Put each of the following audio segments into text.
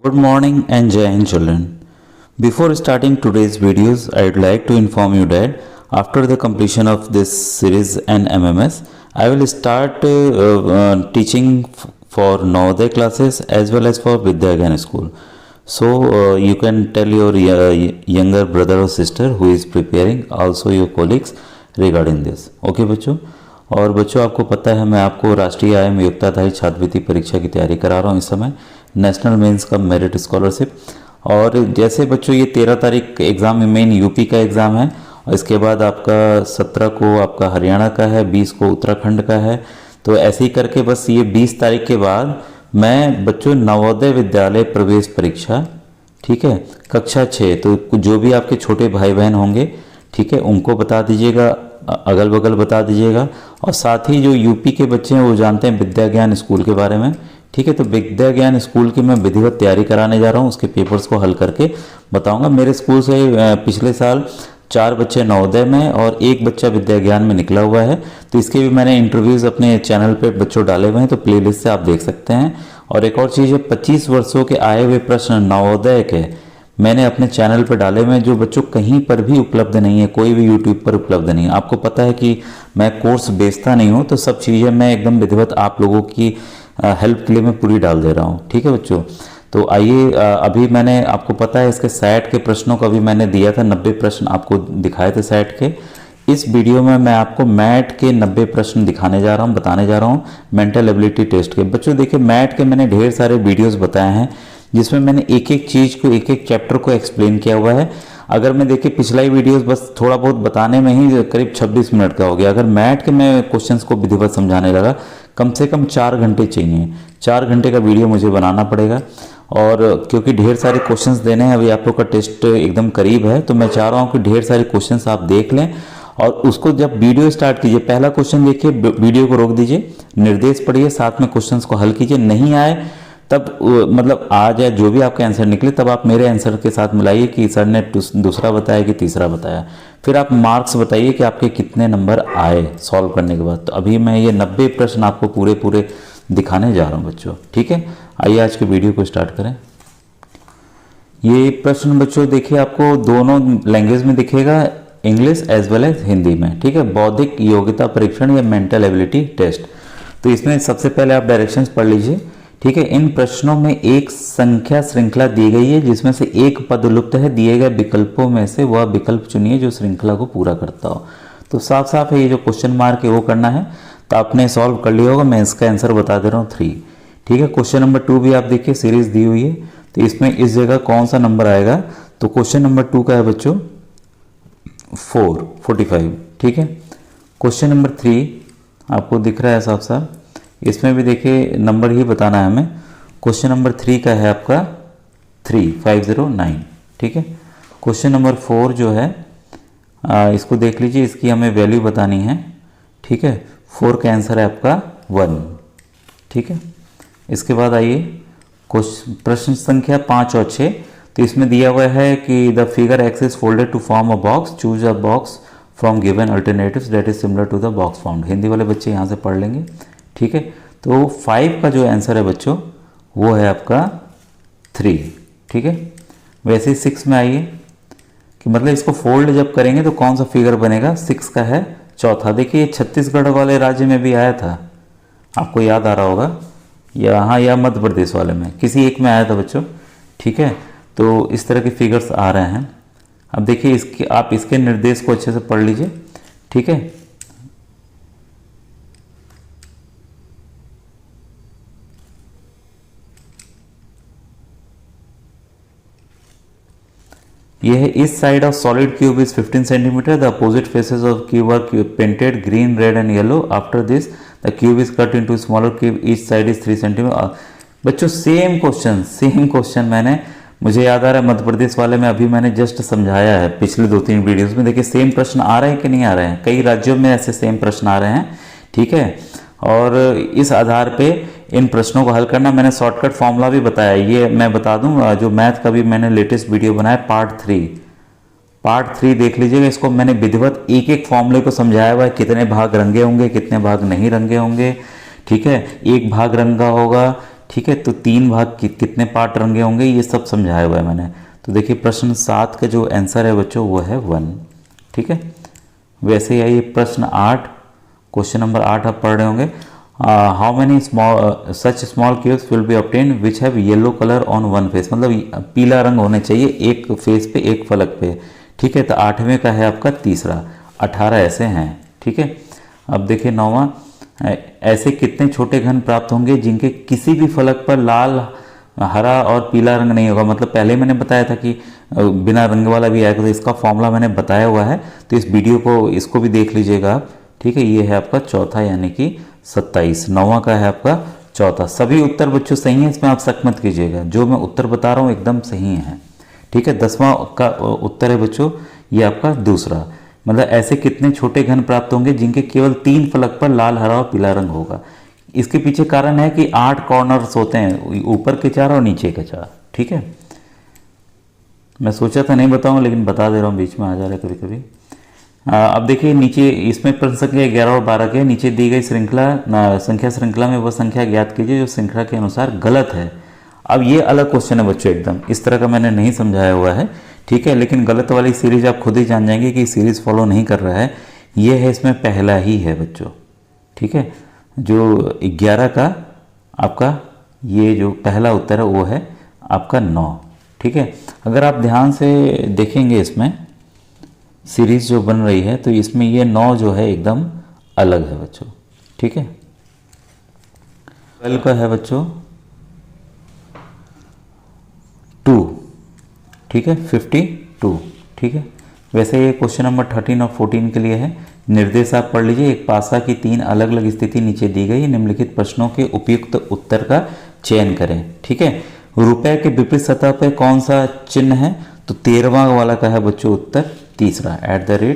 Good morning and Jai Hind children. Before starting today's videos, I would like to inform you that after the completion of this series and MMS, I will start teaching for Navodaya classes as well as for Vidya Gyan school. So you can tell your younger brother or sister who is preparing, also your colleagues regarding this. Okay बच्चों। और बच्चों आपको पता है मैं आपको राष्ट्रीय आय में योग्यताधारी छात्रवृत्ति परीक्षा की तैयारी करा रहा हूँ इस समय, नेशनल मेंस का मेरिट स्कॉलरशिप। और जैसे बच्चों ये 13 तारीख एग्ज़ाम मेन यूपी का एग्ज़ाम है और इसके बाद आपका 17 को आपका हरियाणा का है, 20 को उत्तराखंड का है। तो ऐसे ही करके बस ये 20 तारीख के बाद मैं बच्चों नवोदय विद्यालय प्रवेश परीक्षा, ठीक है, कक्षा 6, तो जो भी आपके छोटे भाई बहन होंगे, ठीक है, उनको बता दीजिएगा, अगल बगल बता दीजिएगा। और साथ ही जो यूपी के बच्चे हैं वो जानते हैं विद्या ज्ञान स्कूल के बारे में, ठीक है। तो विद्या ज्ञान स्कूल की मैं विधिवत तैयारी कराने जा रहा हूँ, उसके पेपर्स को हल करके बताऊंगा। मेरे स्कूल से पिछले साल 4 बच्चे नवोदय में और 1 बच्चा विद्या ज्ञान में निकला हुआ है। तो इसके भी मैंने इंटरव्यूज़ अपने चैनल पे बच्चों डाले हुए हैं, तो प्लेलिस्ट से आप देख सकते हैं। और एक और चीज़ है, 25 वर्षों के आए हुए प्रश्न नवोदय के मैंने अपने चैनल पर डाले हुए हैं, जो बच्चों कहीं पर भी उपलब्ध नहीं है, कोई भी यूट्यूब पर उपलब्ध नहीं है। आपको पता है कि मैं कोर्स बेचता नहीं हूँ, तो सब चीज़ें मैं एकदम विधिवत आप लोगों की हेल्प के लिए मैं पूरी डाल दे रहा हूँ, ठीक है बच्चों। तो आइए, अभी मैंने आपको पता है इसके सैट के प्रश्नों का भी मैंने दिया था, 90 प्रश्न आपको दिखाए थे सैट के। इस वीडियो में मैं आपको मैट के 90 प्रश्न दिखाने जा रहा हूँ, बताने जा रहा हूँ मेंटल एबिलिटी टेस्ट के। बच्चों देखिए, मैट के मैंने ढेर सारे वीडियोज़ बताए हैं जिसमें मैंने एक एक चीज़ को, एक एक चैप्टर को एक्सप्लेन किया हुआ है। अगर मैं देखिए पिछला ही वीडियोस बस थोड़ा बहुत बताने में ही करीब 26 मिनट का हो गया। अगर मैथ के मैं क्वेश्चंस को विधिवत समझाने लगा, कम से कम 4 घंटे चाहिए, 4 घंटे का वीडियो मुझे बनाना पड़ेगा। और क्योंकि ढेर सारे क्वेश्चंस देने हैं, अभी आप लोग का टेस्ट एकदम करीब है, तो मैं चाह रहा हूँ कि ढेर सारे क्वेश्चंस आप देख लें। और उसको जब वीडियो स्टार्ट कीजिए, पहला क्वेश्चन देखिए, वीडियो को रोक दीजिए, निर्देश पढ़िए, साथ में क्वेश्चंस को हल कीजिए। नहीं आए तब मतलब आ जाए जो भी आपका आंसर निकले, तब आप मेरे आंसर के साथ मिलाइए कि सर ने दूसरा बताया कि तीसरा बताया। फिर आप मार्क्स बताइए कि आपके कितने नंबर आए सॉल्व करने के बाद। तो अभी मैं ये 90 प्रश्न आपको पूरे पूरे दिखाने जा रहा हूँ बच्चों, ठीक है। आइए आज के वीडियो को स्टार्ट करें। ये प्रश्न बच्चों देखिए आपको दोनों लैंग्वेज में दिखेगा, English as well as Hindi में, ठीक है। बौद्धिक योग्यता परीक्षण या मेंटल एबिलिटी टेस्ट। तो इसमें सबसे पहले आप डायरेक्शंस पढ़ लीजिए, ठीक है। इन प्रश्नों में एक संख्या श्रृंखला दी गई है जिसमें से एक पद लुप्त है, दिए गए विकल्पों में से वह विकल्प चुनिए जो श्रृंखला को पूरा करता हो। तो साफ साफ है, ये जो क्वेश्चन मार्क है वो करना है। तो आपने सॉल्व कर लिया होगा, मैं इसका आंसर बता दे रहा हूँ 3, ठीक है। क्वेश्चन नंबर 2 भी आप देखिए, सीरीज दी हुई है, तो इसमें इस जगह कौन सा नंबर आएगा। तो क्वेश्चन नंबर 2 का है बच्चों 45, ठीक है। क्वेश्चन नंबर 3 आपको दिख रहा है साफ साफ, इसमें भी देखिए नंबर ही बताना है हमें। क्वेश्चन नंबर 3 का है आपका 509, ठीक है। क्वेश्चन नंबर 4 जो है इसको देख लीजिए, इसकी हमें वैल्यू बतानी है, ठीक है। 4 का आंसर है आपका 1, ठीक है। इसके बाद आइए प्रश्न संख्या 5 और 6। तो इसमें दिया हुआ है कि the figure X is folded to form a box, choose a box from given alternatives that is similar to the box found. Hindi वाले बच्चे यहाँ से पढ़ लेंगे, ठीक है। तो 5 का जो आंसर है बच्चों वो है आपका 3, ठीक है। वैसे ही 6 में आइए कि मतलब इसको फोल्ड जब करेंगे तो कौन सा फिगर बनेगा। 6 का है चौथा। देखिए छत्तीसगढ़ वाले राज्य में भी आया था, आपको याद आ रहा होगा, यहाँ या मध्य प्रदेश वाले में किसी एक में आया था बच्चों, ठीक है। तो इस तरह के फिगर्स आ रहे हैं। अब देखिए इसके, आप इसके निर्देश को अच्छे से पढ़ लीजिए, ठीक है। यह है, इस side of solid cube is 15 centimetre, the opposite faces of cube are painted green, red and yellow. After this the cube is cut into smaller cube, each side is 3 centimetre. बच्चों सेम क्वेश्चन मैंने, मुझे याद आ रहा है मध्य प्रदेश वाले में अभी मैंने जस्ट समझाया है पिछले 2-3 वीडियोस में। देखिए सेम प्रश्न आ रहे हैं कि नहीं आ रहे हैं, कई राज्यों में ऐसे सेम प्रश्न आ रहे हैं, ठीक है। और इस आधार पे इन प्रश्नों को हल करना, मैंने शॉर्टकट फॉर्मूला भी बताया। ये मैं बता दूं, जो मैथ का भी मैंने लेटेस्ट वीडियो बनाया पार्ट 3 देख लीजिएगा। इसको मैंने विधिवत एक एक फॉर्मूले को समझाया हुआ है, कितने भाग रंगे होंगे, कितने भाग नहीं रंगे होंगे, ठीक है। एक भाग रंगा होगा, ठीक है, तो 3 भाग कितने पार्ट रंगे होंगे ये सब समझाया हुआ है मैंने। तो देखिए प्रश्न 7 का जो आंसर है बच्चों वो है 1। ठीक है, वैसे ही आइए प्रश्न 8, क्वेश्चन नंबर 8 आप पढ़ रहे होंगे। How many such small cubes will be obtain which have yellow colour on one face, मतलब पीला रंग होने चाहिए एक फेस पे, एक फलक पे। ठीक है, तो 8वें का है आपका तीसरा, 18 ऐसे हैं। ठीक है, अब देखिए 9वां, ऐसे कितने छोटे घन प्राप्त होंगे जिनके किसी भी फलक पर लाल, हरा और पीला रंग नहीं होगा। मतलब पहले मैंने बताया था कि बिना रंग वाला भी आएगा, तो इसका फॉर्मूला मैंने बताया हुआ है, तो इस वीडियो को इसको भी देख लीजिएगा आप। ठीक है, ये है आपका चौथा यानी कि 27। 9वां का है आपका चौथा। सभी उत्तर बच्चों सही है, इसमें आप शक मत कीजिएगा, जो मैं उत्तर बता रहा हूँ एकदम सही है। ठीक है, 10वां का उत्तर है बच्चों ये आपका दूसरा, मतलब ऐसे कितने छोटे घन प्राप्त होंगे जिनके केवल 3 फलक पर लाल, हरा और पीला रंग होगा। इसके पीछे कारण है कि 8 कॉर्नर्स होते हैं, ऊपर के 4 और नीचे के 4। ठीक है, मैं सोचा था नहीं बताऊंगा लेकिन बता दे रहा हूँ, बीच में आ जा रहा है कभी कभी। अब देखिए नीचे इसमें प्रश्न संख्या 11 और 12 के नीचे दी गई संख्या श्रृंखला में वह संख्या ज्ञात कीजिए जो श्रृंखला के अनुसार गलत है। अब ये अलग क्वेश्चन है बच्चों, एकदम इस तरह का मैंने नहीं समझाया हुआ है। ठीक है, लेकिन गलत वाली सीरीज आप खुद ही जान जाएंगे कि सीरीज फॉलो नहीं कर रहा है। ये है, इसमें पहला ही है बच्चों। ठीक है, जो 11 का आपका ये जो पहला उत्तर है वो है आपका 9। ठीक है, अगर आप ध्यान से देखेंगे इसमें सीरीज जो बन रही है तो इसमें ये 9 जो है एकदम अलग है बच्चों। ठीक है, 12 का है बच्चों 2। ठीक है, 52। ठीक है, वैसे ये क्वेश्चन नंबर 13 और 14 के लिए है। निर्देश आप पढ़ लीजिए। एक पासा की 3 अलग अलग स्थिति नीचे दी गई, निम्नलिखित प्रश्नों के उपयुक्त उत्तर का चयन करें। ठीक है, रुपए के विपरीत सतह पर कौन सा चिन्ह है, तो 13वां वाला का है बच्चों उत्तर तीसरा @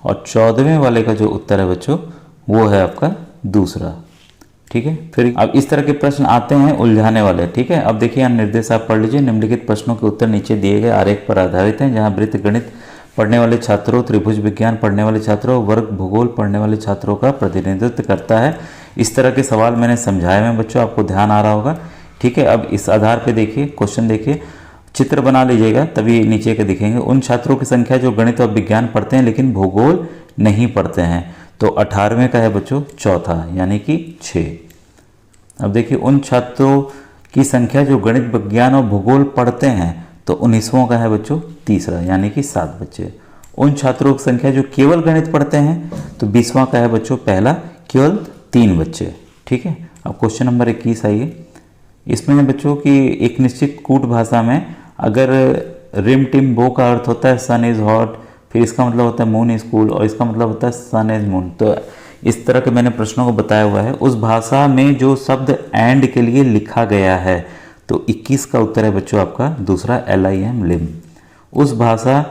और 14वें वाले का जो उत्तर है बच्चों वो है आपका दूसरा। ठीक है, फिर अब इस तरह के प्रश्न आते हैं उलझाने वाले। ठीक है, अब देखिए यहाँ निर्देश आप पढ़ लीजिए। निम्नलिखित प्रश्नों के उत्तर नीचे दिए गए आरेख पर आधारित हैं, जहाँ वृत्त गणित पढ़ने वाले छात्रों, त्रिभुज विज्ञान पढ़ने वाले छात्रों, वर्ग भूगोल पढ़ने वाले छात्रों का प्रतिनिधित्व करता है। इस तरह के सवाल मैंने समझाए हैं बच्चों, आपको ध्यान आ रहा होगा। ठीक है, अब इस आधार पर देखिए क्वेश्चन, देखिए चित्र बना लीजिएगा तभी नीचे के दिखेंगे। उन छात्रों की संख्या जो गणित और विज्ञान पढ़ते हैं लेकिन भूगोल नहीं पढ़ते हैं, तो 18वें का है बच्चों चौथा यानी कि 6। अब देखिए उन छात्रों की संख्या जो गणित, विज्ञान और भूगोल पढ़ते हैं, तो 19वां का है बच्चों तीसरा यानी कि 7 बच्चे। उन छात्रों की संख्या जो केवल गणित पढ़ते हैं, तो 20वां का है बच्चों पहला, केवल 3 बच्चे। ठीक है, अब क्वेश्चन नंबर 21 आइए। इसमें है बच्चों कि एक निश्चित कूट भाषा में अगर रिम टिम बो का अर्थ होता है सन इज हॉट, फिर इसका मतलब होता है मून इज कूल और इसका मतलब होता है सन इज मून, तो इस तरह के मैंने प्रश्नों को बताया हुआ है। उस भाषा में जो शब्द एंड के लिए लिखा गया है, तो 21 का उत्तर है बच्चों आपका दूसरा LIM लिम। उस भाषा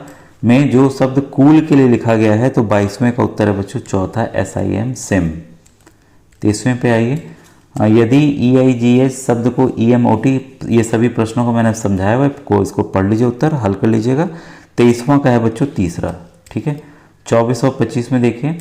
में जो शब्द कूल के लिए लिखा गया है, तो 22वें का उत्तर है बच्चों चौथा SIM सिम। 23वें पे आइए। यदि EIGH शब्द को EMOT, ये सभी प्रश्नों को मैंने समझाया हुआ है, को इसको पढ़ लीजिए, उत्तर हल कर लीजिएगा। 23वां का है बच्चों तीसरा। ठीक है, 24 और 25 में देखिए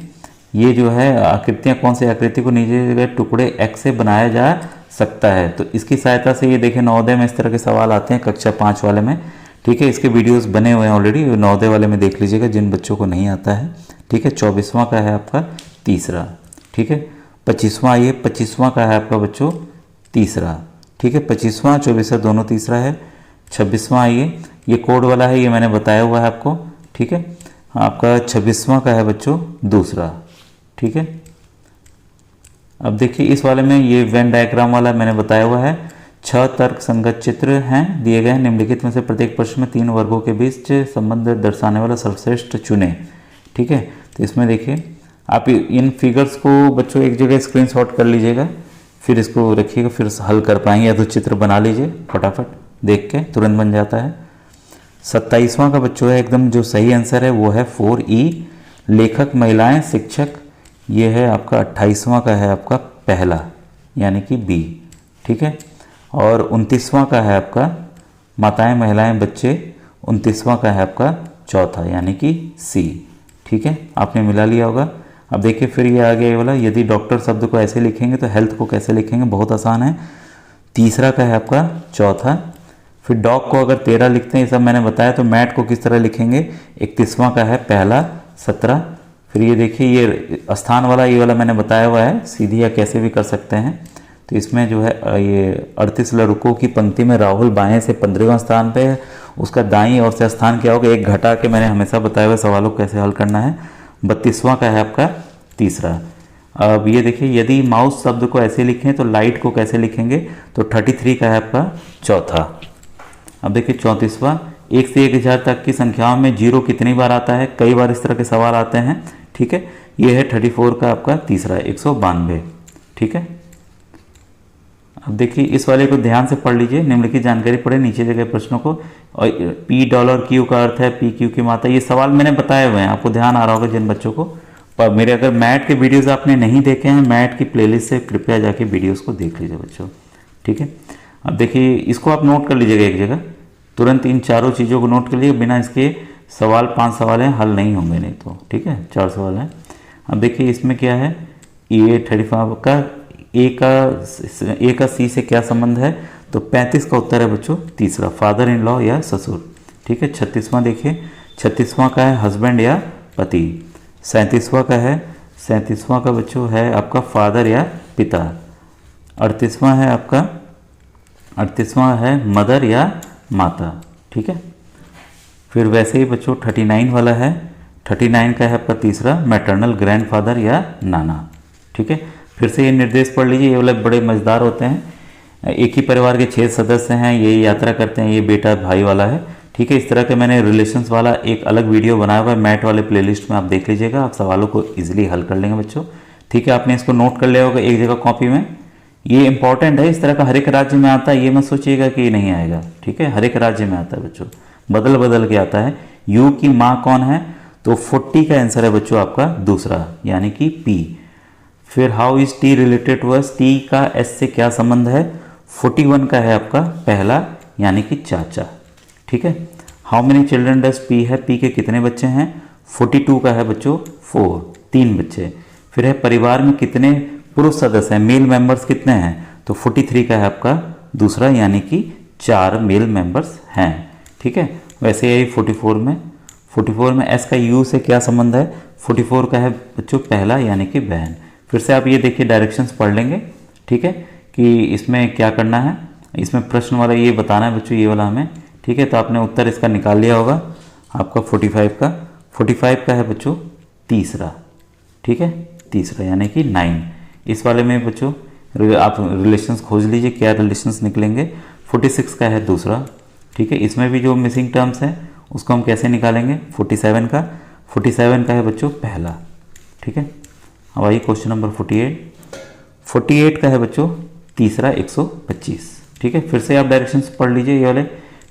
ये जो है आकृतियाँ, कौन सी आकृति को नीचे गए टुकड़े X से बनाया जा सकता है, तो इसकी सहायता से ये देखिए नवोदय में इस तरह के सवाल आते हैं कक्षा 5 वाले में। ठीक है, इसके वीडियोस बने हुए हैं ऑलरेडी, नवोदय वाले में देख लीजिएगा जिन बच्चों को नहीं आता है। ठीक है, 24वां का है आपका तीसरा। ठीक है, 25वां आइए। 25वां का है आपका बच्चों तीसरा। ठीक है, 25वां 24वां दोनों तीसरा है। 26वां आइए, ये कोड वाला है, ये मैंने बताया हुआ है आपको। ठीक है, आपका 26वां का है बच्चों दूसरा। ठीक है, अब देखिए इस वाले में ये वेन डायग्राम वाला मैंने बताया हुआ है। 6 तर्क संगत चित्र हैं दिए गए हैं, निम्नलिखित में से प्रत्येक प्रश्न में 3 वर्गों के बीच संबंध दर्शाने वाला सर्वश्रेष्ठ चुने। ठीक है, तो इसमें देखिए आप इन फिगर्स को बच्चों एक जगह स्क्रीनशॉट कर लीजिएगा, फिर इसको रखिएगा, फिर हल कर पाएंगे, या तो चित्र बना लीजिए फटाफट, देख के तुरंत बन जाता है। 27वां का बच्चों है एकदम जो सही आंसर है वो है 4E लेखक महिलाएं शिक्षक, ये है आपका 28वां का है आपका पहला यानी कि B। ठीक है, और 29वां का है आपका माताएं महिलाएं बच्चे, 29वां का है आपका चौथा यानी कि C। ठीक है, आपने मिला लिया होगा। अब देखिए फिर ये आ गया ये वाला, यदि डॉक्टर शब्द को ऐसे लिखेंगे तो हेल्थ को कैसे लिखेंगे, बहुत आसान है। तीसरा का है आपका चौथा। फिर डॉग को अगर 13 लिखते हैं, ये सब मैंने बताया। तो मैट को किस तरह लिखेंगे, 31वां का है पहला 17। फिर ये देखिए ये स्थान वाला, ये वाला मैंने बताया हुआ है, सीधी या कैसे भी कर सकते हैं। तो इसमें जो है ये 38 लड़कों की पंक्ति में राहुल बाएं से 15वें स्थान पे है, उसका दाईं ओर से स्थान क्या होगा, एक घटा के मैंने हमेशा बताया हुआ सवालों को कैसे हल करना है। 32वां का है आपका तीसरा। अब ये देखिए यदि माउस शब्द को ऐसे लिखें तो लाइट को कैसे लिखेंगे, तो 33 का है आपका चौथा। अब देखिए 34वां, 1 से 1000 तक की संख्याओं में जीरो कितनी बार आता है, कई बार इस तरह के सवाल आते हैं। ठीक है, ये है 34 का आपका तीसरा 192। ठीक है, अब देखिए इस वाले को ध्यान से पढ़ लीजिए, निम्नलिखित जानकारी पढ़े नीचे दिए गए प्रश्नों को। और पी डॉलर क्यू का अर्थ है पी क्यू की मात्रा, ये सवाल मैंने बताए हुए हैं, आपको ध्यान आ रहा होगा जिन बच्चों को। पर मेरे अगर मैथ के वीडियोस आपने नहीं देखे हैं, मैथ की प्लेलिस्ट से कृपया जाके वीडियोस को देख लीजिए बच्चों। ठीक है, अब देखिए इसको आप नोट कर लीजिएगा एक जगह, तुरंत इन चारों चीज़ों को नोट कर लीजिए, बिना इसके सवाल 5 सवाल हैं, हल नहीं होंगे नहीं तो। ठीक है, 4 सवाल हैं। अब देखिए इसमें क्या है, ये 35 का ए का सी से क्या संबंध है, तो 35 का उत्तर है बच्चों तीसरा, फादर इन लॉ या ससुर। ठीक है, 36वां देखिए, 36वां का है हस्बैंड या पति। 37वां का है, 37वां का बच्चों है आपका फादर या पिता। 38वां है आपका, 38वां है मदर या माता। ठीक है, फिर वैसे ही बच्चों 39 वाला है, 39 का है आपका तीसरा, मैटरनल ग्रैंडफादर या नाना। ठीक है, फिर से ये निर्देश पढ़ लीजिए, ये वाले बड़े मज़ेदार होते हैं। एक ही परिवार के 6 सदस्य हैं, ये यात्रा करते हैं, ये बेटा भाई वाला है। ठीक है, इस तरह के मैंने रिलेशंस वाला एक अलग वीडियो बनाया हुआ है मैथ वाले प्लेलिस्ट में, आप देख लीजिएगा, आप सवालों को इजीली हल कर लेंगे बच्चों। ठीक है, आपने इसको नोट कर लिया होगा एक जगह कॉपी में, ये इंपॉर्टेंट है। इस तरह का हर एक राज्य में आता है, ये मत सोचिएगा कि नहीं आएगा। ठीक है, हर एक राज्य में आता है बच्चों, बदल बदल के आता है। यू की माँ कौन है, तो 40 का आंसर है बच्चों आपका दूसरा, यानी कि पी। फिर how is T related to S, T का एस से क्या संबंध है, 41 का है आपका पहला, यानी कि चाचा। ठीक है, how many children does P है, पी के कितने बच्चे हैं, 42 का है बच्चों 4, 3 बच्चे। फिर है परिवार में कितने पुरुष सदस्य हैं, मेल मेंबर्स कितने हैं, तो 43 का है आपका दूसरा, यानी कि 4 मेल मेंबर्स हैं। ठीक है, वैसे यही 44 में एस का यू से क्या संबंध है, 44 का है बच्चों पहला, यानी कि बहन। फिर से आप ये देखिए डायरेक्शंस पढ़ लेंगे। ठीक है, कि इसमें क्या करना है, इसमें प्रश्न वाला ये बताना है बच्चों, ये वाला हमें। ठीक है, तो आपने उत्तर इसका निकाल लिया होगा आपका 45 का है बच्चों तीसरा। ठीक है, तीसरा यानी कि 9। इस वाले में बच्चों आप रिलेशंस खोज लीजिए, क्या रिलेशंस निकलेंगे। 46 का है दूसरा। ठीक है, इसमें भी जो मिसिंग टर्म्स हैं उसको हम कैसे निकालेंगे, 47 का है बच्चों पहला। ठीक है, अब आइए क्वेश्चन नंबर 48 का है बच्चों तीसरा 125। ठीक है, फिर से आप डायरेक्शंस पढ़ लीजिए ये वाले,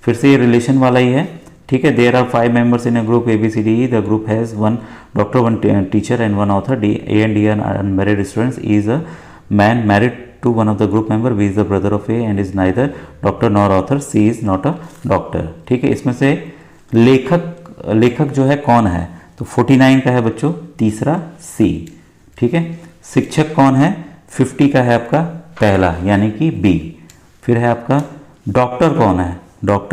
फिर से ये रिलेशन वाला ही है। ठीक है, there are 5 members in a group ABCDE, the group has 1 doctor, 1 teacher and 1 author. A and D are unmarried students. E is a man married to one of the group member. B is the brother of A and is neither doctor nor author. C is not a doctor. ठीक है, इसमें से लेखक जो है कौन है, तो 49 का है बच्चों तीसरा C। ठीक है, शिक्षक कौन है, 50 का है आपका पहला, यानी कि B। फिर है आपका डॉक्टर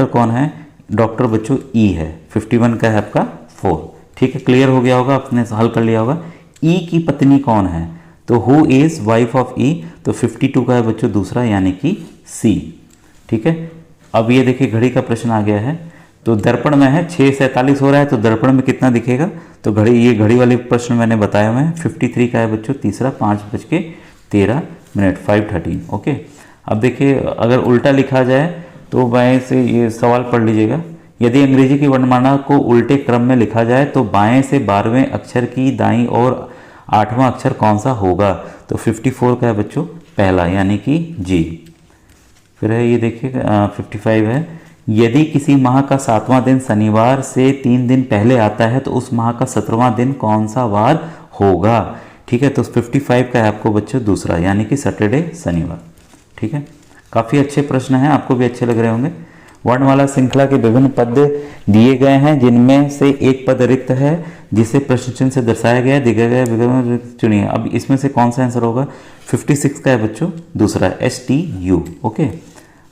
कौन है, डॉक्टर बच्चों E है, 51 का है आपका 4। ठीक है, क्लियर हो गया होगा, आपने हल कर लिया होगा। E की पत्नी कौन है, तो who is wife of E, तो 52 का है बच्चों दूसरा, यानी कि C। ठीक है, अब ये देखिए घड़ी का प्रश्न आ गया है, तो दर्पण में है 6:47 हो रहा है, तो दर्पण में कितना दिखेगा, तो ये घड़ी वाले प्रश्न मैंने बताया हुआ है। 53 का है बच्चों तीसरा, 5:13, 5:13। ओके, अब देखिए अगर उल्टा लिखा जाए तो बाएं से ये सवाल पढ़ लीजिएगा, यदि अंग्रेजी की वर्णमाला को उल्टे क्रम में लिखा जाए तो बाएं से 12वें अक्षर की दाईं और 8वां अक्षर कौन सा होगा, तो 54 का है बच्चों पहला, यानी कि जी। फिर है ये देखिए 55 है, यदि किसी माह का 7वां दिन शनिवार से 3 दिन पहले आता है तो उस माह का 17वां दिन कौन सा वार होगा। ठीक है, तो 55 का है आपको बच्चों दूसरा, यानी कि सैटरडे शनिवार। ठीक है, काफ़ी अच्छे प्रश्न हैं, आपको भी अच्छे लग रहे होंगे। वर्णमाला श्रृंखला के विभिन्न पद दिए गए हैं जिनमें से एक पद रिक्त है जिसे प्रश्न चिन्ह से दर्शाया गया है, दिया गया विकल्प रिक्त चुनिए। अब इसमें से कौन सा आंसर होगा? 56 का है बच्चों दूसरा, STU। ओके,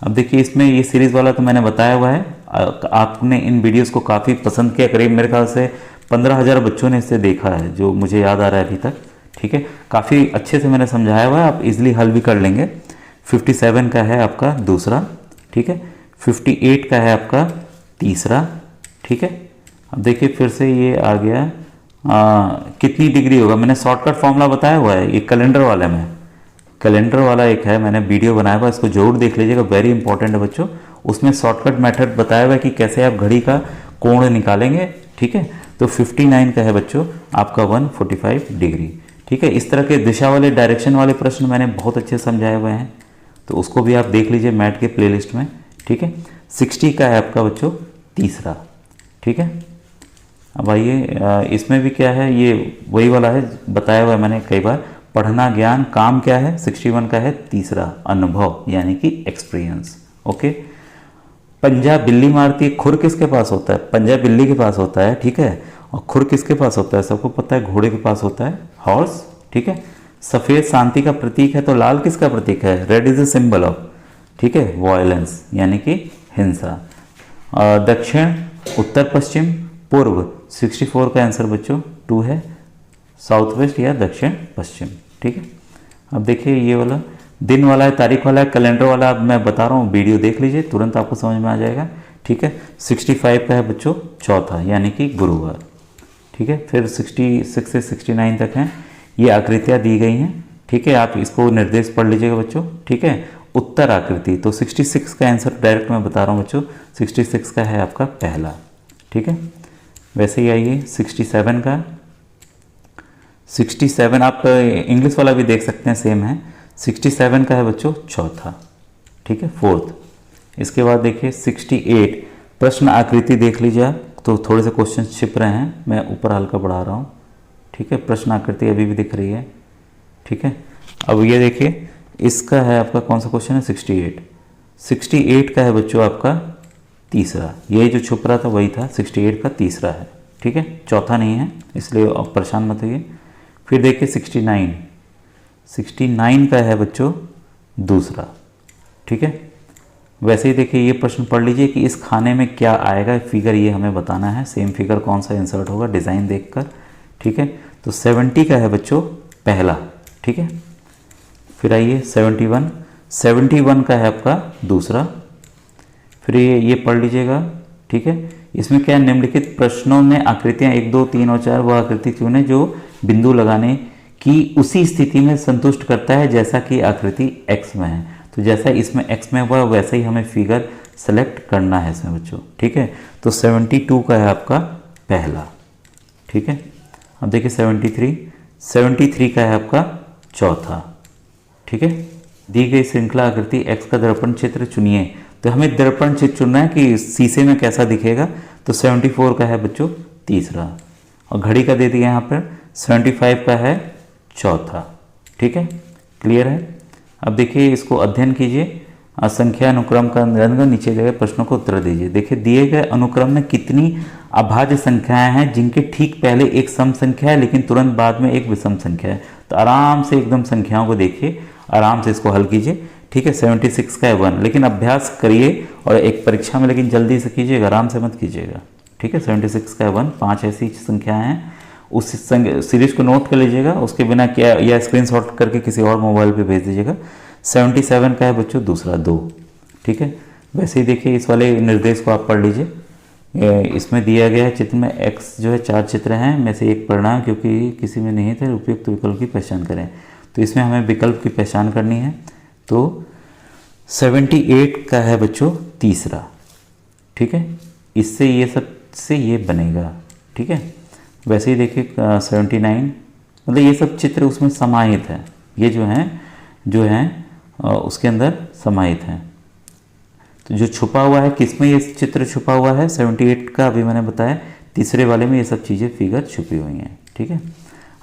अब देखिए इसमें ये सीरीज वाला तो मैंने बताया हुआ है, आपने इन वीडियोस को काफ़ी पसंद किया, करीब मेरे ख्याल से 15,000 बच्चों ने इसे देखा है जो मुझे याद आ रहा है अभी तक। ठीक है, काफ़ी अच्छे से मैंने समझाया हुआ है, आप इजीली हल भी कर लेंगे। 57 का है आपका दूसरा, ठीक है, 58 का है आपका तीसरा। ठीक है, अब देखिए फिर से ये आ गया कितनी डिग्री होगा, मैंने शॉर्टकट फॉर्मूला बताया हुआ है, ये कैलेंडर वाले में, कैलेंडर वाला एक है, मैंने वीडियो बनाया हुआ, इसको जरूर देख लीजिएगा, वेरी इंपॉर्टेंट है बच्चों। उसमें शॉर्टकट मेथड बताया हुआ है कि कैसे आप घड़ी का कोण निकालेंगे। ठीक है, तो 59 का है बच्चों आपका 145 डिग्री। ठीक है, इस तरह के दिशा वाले डायरेक्शन वाले प्रश्न मैंने बहुत अच्छे समझाए हुए हैं, तो उसको भी आप देख लीजिए मैट के प्लेलिस्ट में। ठीक है, 60 का है आपका बच्चों तीसरा। ठीक है, अब आइए इसमें भी क्या है, ये वही वाला है बताया हुआ है मैंने कई बार, पढ़ना ज्ञान काम क्या है, 61 का है तीसरा, अनुभव यानी कि एक्सपीरियंस। ओके, पंजा बिल्ली मारती है, खुर किसके पास होता है? पंजा बिल्ली के पास होता है। ठीक है, और खुर किसके पास होता है? सबको पता है, घोड़े के पास होता है, हॉर्स। ठीक है, सफ़ेद शांति का प्रतीक है, तो लाल किसका प्रतीक है? Red is a symbol of, ठीक है, वायलेंस यानी कि हिंसा। और दक्षिण, उत्तर पश्चिम, पूर्व, 64 का आंसर बच्चों 2 है, साउथ वेस्ट या दक्षिण पश्चिम। ठीक है, अब देखिए ये वाला दिन वाला है, तारीख वाला है, कैलेंडर वाला, अब मैं बता रहा हूँ, वीडियो देख लीजिए तुरंत आपको समझ में आ जाएगा। ठीक है, 65 का है बच्चों चौथा यानी कि गुरुवार। ठीक है, फिर 66 से 69 तक हैं, ये आकृतियाँ दी गई हैं। ठीक है, आप इसको निर्देश पढ़ लीजिएगा बच्चों। ठीक है, उत्तर आकृति, तो 66 का आंसर डायरेक्ट मैं बता रहा हूँ बच्चों, 66 का है आपका पहला। ठीक है, वैसे ही आइए 67 का, 67 आप इंग्लिश वाला भी देख सकते हैं, सेम है। 67 का है बच्चों चौथा। ठीक है, फोर्थ। इसके बाद देखिए 68 प्रश्न आकृति देख लीजिए आप, तो थोड़े से क्वेश्चन छिप रहे हैं, मैं ऊपर हल्का बढ़ा रहा हूँ। ठीक है, प्रश्न आकृति अभी भी दिख रही है। ठीक है, अब ये देखिए इसका है आपका कौन सा क्वेश्चन है? 68। 68 का है बच्चों आपका तीसरा, यही जो छुप रहा था वही था, 68 का तीसरा है। ठीक है, चौथा नहीं है, इसलिए आप परेशान मत होइए। फिर देखिए 69, 69 का है बच्चों दूसरा। ठीक है, वैसे ही देखिए ये प्रश्न पढ़ लीजिए कि इस खाने में क्या आएगा, फिगर ये हमें बताना है, सेम फिगर कौन सा इंसर्ट होगा डिज़ाइन देखकर। ठीक है, तो 70 का है बच्चों पहला। ठीक है, फिर आइए 71, 71 का है आपका दूसरा। फिर ये पढ़ लीजिएगा। ठीक है, इसमें क्या निम्नलिखित प्रश्नों में आकृतियां 1, 2, 3 और 4 वह आकृति चुने जो बिंदु लगाने की उसी स्थिति में संतुष्ट करता है जैसा कि आकृति x में है। तो जैसा इसमें x में हुआ वैसा ही हमें फिगर सेलेक्ट करना है इसमें बच्चों। ठीक है, तो 72 का है आपका पहला। ठीक है, अब देखिए 73, 73 का है आपका चौथा। ठीक है, दी गई श्रृंखला आकृति x का दर्पण चित्र चुनिए, तो हमें दर्पण चित्र चुनना है कि शीशे में कैसा दिखेगा, तो 74 का है बच्चों तीसरा, और घड़ी का दे दिया यहाँ पर 75 का है चौथा। ठीक है, क्लियर है। अब देखिए इसको अध्ययन कीजिए, संख्या अनुक्रम का अध्ययन कर नीचे दिए गए प्रश्नों को उत्तर दीजिए। देखिए दिए गए अनुक्रम में कितनी अभाज्य संख्याएं हैं जिनके ठीक पहले एक सम संख्या है लेकिन तुरंत बाद में एक विषम संख्या है। तो आराम से एकदम संख्याओं को देखिए, आराम से इसको हल कीजिए। ठीक है, 76 का है 1, लेकिन अभ्यास करिए और एक परीक्षा में लेकिन जल्दी से कीजिएगा, आराम से मत कीजिएगा। ठीक है, 76 का है 1, 5 ऐसी संख्याएं हैं, उस सीरीज को नोट कर लीजिएगा, उसके बिना क्या या स्क्रीनशॉट करके किसी और मोबाइल पे भेज दीजिएगा। 77 का है बच्चों दूसरा 2। ठीक है, वैसे ही देखिए इस वाले निर्देश को आप पढ़ लीजिए। इसमें दिया गया है चित्र में x जो है 4 चित्र हैं, में से एक पढ़ना है क्योंकि किसी में नहीं थे, उपयुक्त विकल्प की पहचान करें। तो इसमें हमें विकल्प की पहचान करनी है, तो 78 का है बच्चों तीसरा। ठीक है, इससे ये सब से ये बनेगा। ठीक है, वैसे ही देखिए 79, मतलब ये सब चित्र उसमें समाहित है, ये जो हैं उसके अंदर समाहित हैं। तो जो छुपा हुआ है किस में ये चित्र छुपा हुआ है, 78 का अभी मैंने बताया, तीसरे वाले में ये सब चीज़ें फिगर छुपी हुई हैं। ठीक है,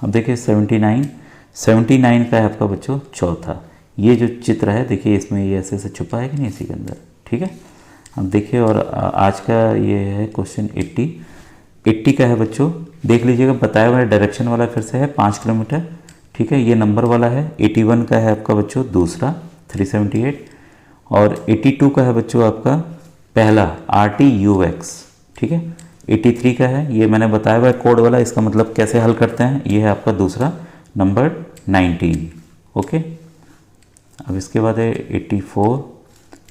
अब देखिए 79 का है आपका बच्चों चौथा, ये जो चित्र है देखिए इसमें ये ऐसे ऐसे छुपा है कि नहीं इसी के अंदर। ठीक है, अब देखिए, और आज का ये है क्वेश्चन 80 का है बच्चों। देख लीजिएगा, बताया हुआ डायरेक्शन वाला फिर से है 5 किलोमीटर, ठीक है। ये नंबर वाला है। 81 का है आपका बच्चों दूसरा 378, और 82 का है बच्चों आपका पहला RTUX, ठीक है। 83 का है, ये मैंने बताया हुआ है कोड वाला, इसका मतलब कैसे हल करते हैं। ये है आपका दूसरा नंबर 19, ओके। अब इसके बाद है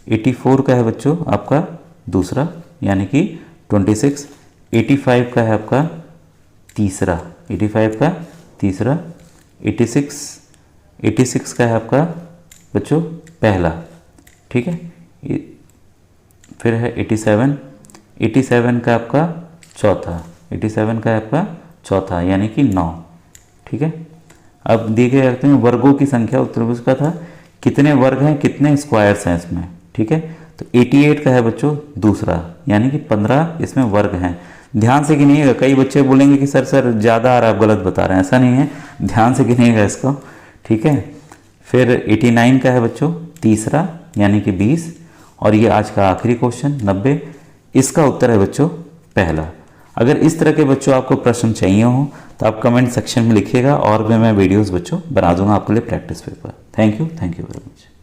84 का है बच्चों आपका दूसरा यानी कि 26। 85 का है आपका तीसरा, 86 का है आपका बच्चों पहला, ठीक है। फिर है 87 का आपका चौथा, 87 का है आपका चौथा यानी कि 9, ठीक है। अब दिए रखते हैं वर्गों की संख्या, उत्तर का था कितने वर्ग हैं, कितने स्क्वायर्स हैं इसमें, ठीक है। तो 88 का है बच्चों दूसरा यानी कि 15 इसमें वर्ग हैं। ध्यान से गिनिएगा, कई बच्चे बोलेंगे कि सर ज़्यादा आ रहा है, आप गलत बता रहे हैं, ऐसा नहीं है, ध्यान से गिनिएगा इसको, ठीक है। फिर 89 का है बच्चों तीसरा यानी कि 20, और ये आज का आखिरी क्वेश्चन 90, इसका उत्तर है बच्चों पहला। अगर इस तरह के बच्चों आपको प्रश्न चाहिए हो तो आप कमेंट सेक्शन में लिखिएगा, और भी मैं वीडियोस बच्चों बना दूंगा आपके लिए practice paper. Thank you very much.